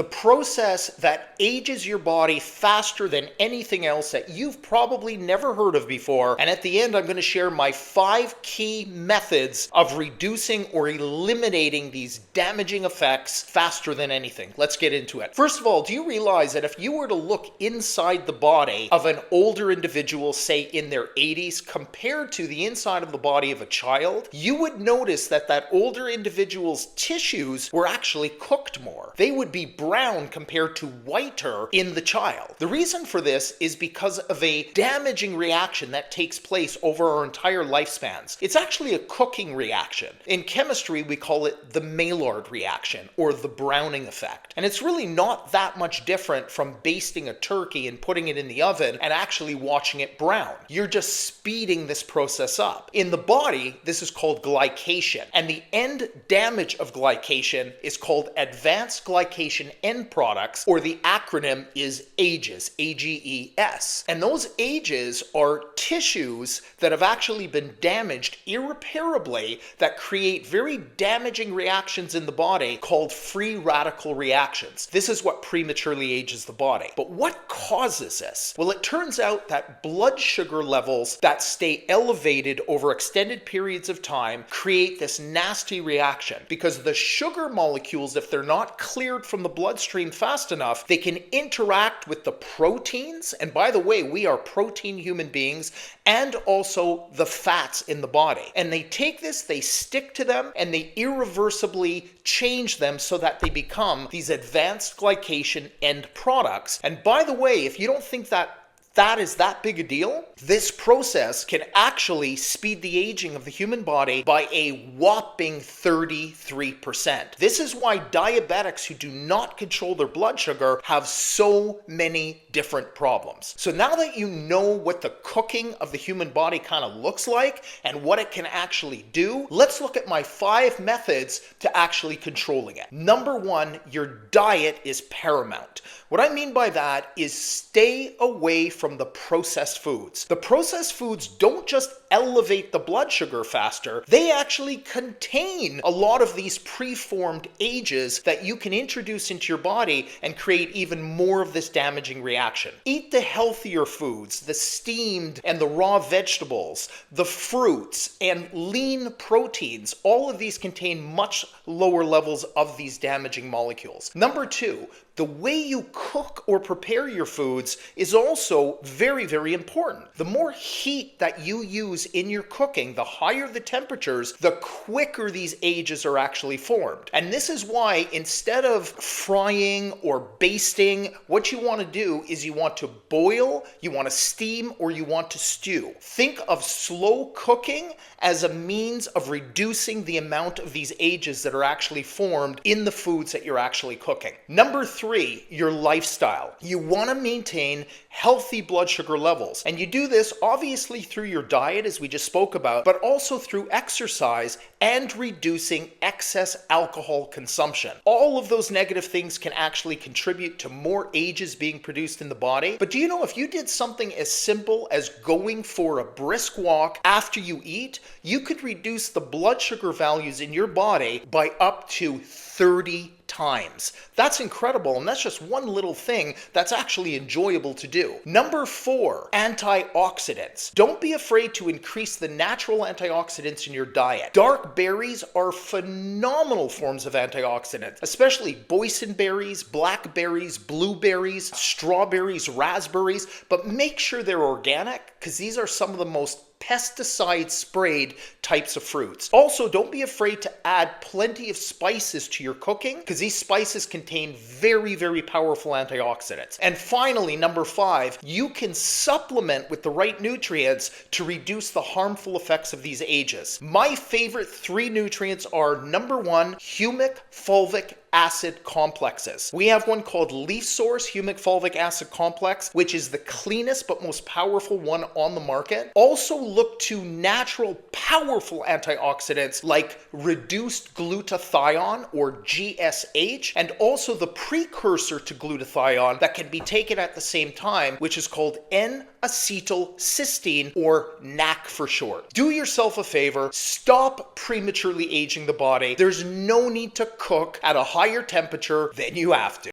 The process that ages your body faster than anything else that you've probably never heard of before. And at the end, I'm going to share my 5 key methods of reducing or eliminating these damaging effects faster than anything. Let's get into it. First of all, do you realize that if you were to look inside the body of an older individual, say in their 80s, compared to the inside of the body of a child, you would notice that that older individual's tissues were actually cooked more. They would be brown compared to whiter in the child. The reason for this is because of a damaging reaction that takes place over our entire lifespans. It's actually a cooking reaction. In chemistry, we call it the Maillard reaction or the browning effect. And it's really not that much different from basting a turkey and putting it in the oven and actually watching it brown. You're just speeding this process up. In the body, this is called glycation. And the end damage of glycation is called advanced glycation end products, or the acronym is AGEs, AGES. And those AGEs are tissues that have actually been damaged irreparably that create very damaging reactions in the body called free radical reactions. This is what prematurely ages the body. But what causes this? Well, it turns out that blood sugar levels that stay elevated over extended periods of time create this nasty reaction because the sugar molecules, if they're not cleared from the bloodstream fast enough, they can interact with the proteins. And by the way, we are protein human beings, and also the fats in the body. And they take this, they stick to them, and they irreversibly change them so that they become these advanced glycation end products. And by the way, if you don't think that is that big a deal, this process can actually speed the aging of the human body by a whopping 33%. This is why diabetics who do not control their blood sugar have so many different problems. So now that you know what the cooking of the human body kind of looks like and what it can actually do, let's look at my 5 methods to actually controlling it. Number 1, your diet is paramount. What I mean by that is stay away from the processed foods. The processed foods don't just elevate the blood sugar faster, they actually contain a lot of these preformed AGEs that you can introduce into your body and create even more of this damaging reaction. Eat the healthier foods, the steamed and the raw vegetables, the fruits and lean proteins. All of these contain much lower levels of these damaging molecules. Number 2, the way you cook or prepare your foods is also very, very important. The more heat that you use in your cooking, the higher the temperatures, the quicker these AGEs are actually formed. And this is why instead of frying or basting, what you want to do is you want to boil, you want to steam, or you want to stew. Think of slow cooking as a means of reducing the amount of these AGEs that are actually formed in the foods that you're actually cooking. Number 3, your lifestyle. You want to maintain healthy blood sugar levels. And you do this obviously through your diet, as we just spoke about, but also through exercise and reducing excess alcohol consumption. All of those negative things can actually contribute to more AGEs being produced in the body. But do you know if you did something as simple as going for a brisk walk after you eat, you could reduce the blood sugar values in your body by up to 30 times. That's incredible, and that's just one little thing that's actually enjoyable to do. Number 4, antioxidants. Don't be afraid to increase the natural antioxidants in your diet. Dark berries are phenomenal forms of antioxidants, especially boysenberries, blackberries, blueberries, strawberries, raspberries, but make sure they're organic because these are some of the most pesticide sprayed types of fruits. Also, don't be afraid to add plenty of spices to your cooking because these spices contain very, very powerful antioxidants. And finally, number 5, you can supplement with the right nutrients to reduce the harmful effects of these AGEs. My favorite 3 nutrients are number 1, humic fulvic acid complexes. We have one called Leaf Source Humic Fulvic Acid Complex, which is the cleanest but most powerful one on the market. Also look to natural powerful antioxidants like reduced glutathione or GSH, and also the precursor to glutathione that can be taken at the same time, which is called N-acetylcysteine, or NAC for short. Do yourself a favor, stop prematurely aging the body. There's no need to cook at a higher temperature than you have to.